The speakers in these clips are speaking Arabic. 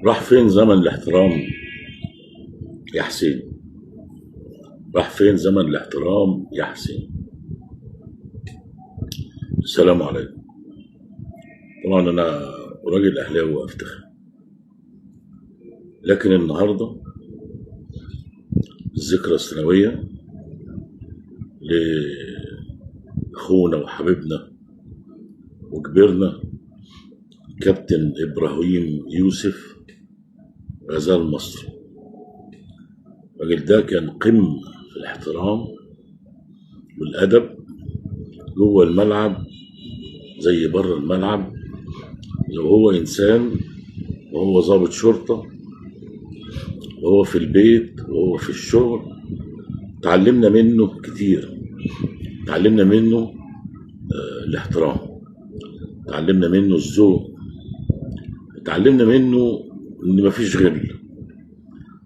راح فين زمن الاحترام يا حسين؟ راح فين زمن الاحترام يا حسين؟ السلام عليكم. طبعا انا راجل اهلاوي وافتخر، لكن النهارده الذكرى السنويه لاخونا وحبيبنا وكبرنا كابتن ابراهيم يوسف غزال مصر. الراجل ده كان قمه في الاحترام والادب جوه الملعب زي بره الملعب. لو هو انسان وهو ضابط شرطه وهو في البيت وهو في الشغل، تعلمنا منه كتير. تعلمنا منه الاحترام، تعلمنا منه الذوق، تعلمنا منه ان مفيش غل،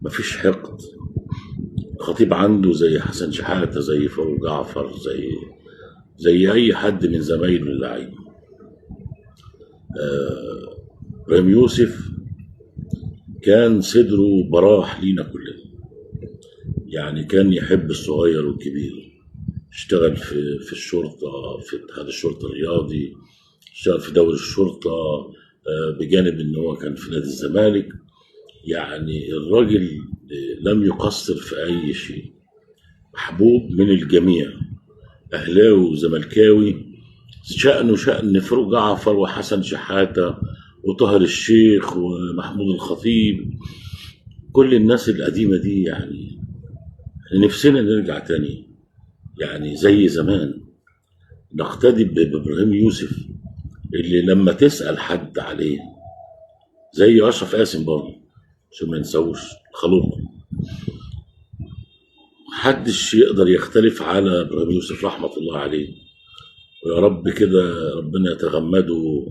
مفيش حقد. خطيب عنده زي حسن شحاتة، زي فاروق جعفر، زي اي حد من زمايله اللعيبه. ابراهيم يوسف كان صدره براح لينا كلنا، يعني كان يحب الصغير والكبير. اشتغل في الشرطة، في اتحاد الشرطة الرياضي، اشتغل في دوري الشرطة، بجانب ان هو كان في نادي الزمالك. يعني الراجل لم يقصر في اي شيء، محبوب من الجميع، اهلاوي وزملكاوي. شأنه شأن فاروق جعفر وحسن شحاتة وطاهر الشيخ ومحمود الخطيب، كل الناس القديمة دي. يعني نفسنا نرجع تاني، يعني زي زمان، نقتدي بإبراهيم يوسف اللي لما تسأل حد عليه، زي أشرف قاسم برضه عشان ما نسوش خلوق. محدش يقدر يختلف على إبراهيم يوسف رحمة الله عليه، ويا رب كده ربنا يتغمده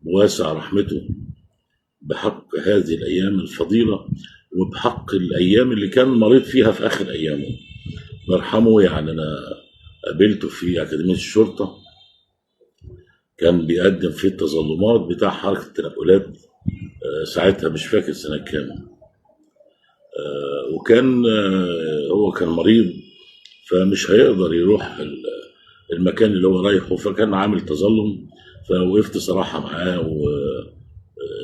بواسع رحمته بحق هذه الأيام الفضيلة وبحق الأيام اللي كان مريض فيها في آخر أيامه. الله يرحمه. يعني أنا قابلته في أكاديمية الشرطة، كان بيقدم في التظلمات بتاع حركة التنقلات. ساعتها مش فاكر سنة كام. وكان هو كان مريض، فمش هيقدر يروح المكان اللي هو رايحه، فكان عامل تظلم. فوقفت صراحة معاه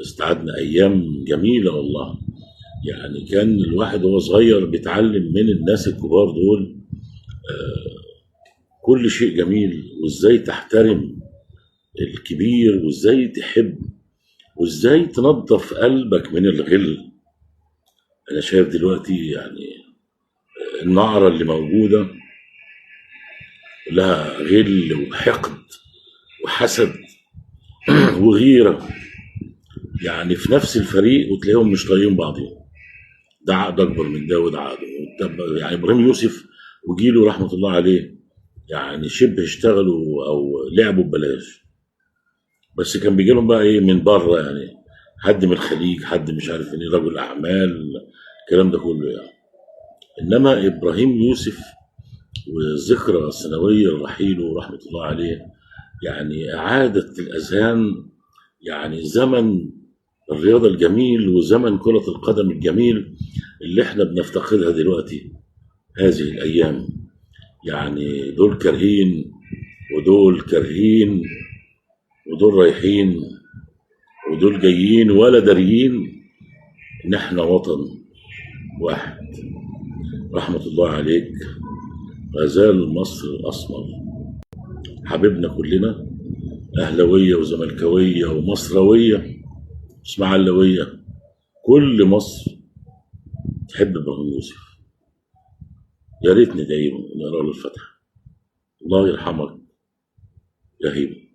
واستعدنا أيام جميلة والله. يعني كان الواحد وهو صغير بيتعلم من الناس الكبار دول كل شيء جميل، وازاي تحترم الكبير، وازاي تحب، وازاي تنظف قلبك من الغل. انا شايف دلوقتي يعني النعرة اللي موجودة لها غل وحقد وحسد وغيرة، يعني في نفس الفريق وتلاقيهم مش طايقين بعضهم. ده عقد اكبر من ده وده عقد. يعني ابراهيم يوسف وجيله رحمة الله عليه يعني شبه اشتغلوا او لعبوا ببلاش، بس كان بيجي لهم بقى ايه من بره، يعني حد من الخليج، حد مش عارف ايه، رجل اعمال، الكلام ده كله يعني. انما ابراهيم يوسف والذكرى السنويه لرحيله ورحمه الله عليه يعني اعادت الاذهان، يعني زمن الرياضه الجميل وزمن كره القدم الجميل اللي احنا بنفتقدها دلوقتي هذه الايام. يعني دول كارهين ودول كارهين، ودول رايحين ودول جايين، ولا داريين ان احنا وطن واحد. رحمة الله عليك غزال مصر الأسمر، حبيبنا كلنا، أهلوية وزملكاوية ومصروية اسماعيلوية، كل مصر تحب إبراهيم يوسف. يا ريت ندعي له ونقرا له الفاتحة. الله يرحمك يا هيبة.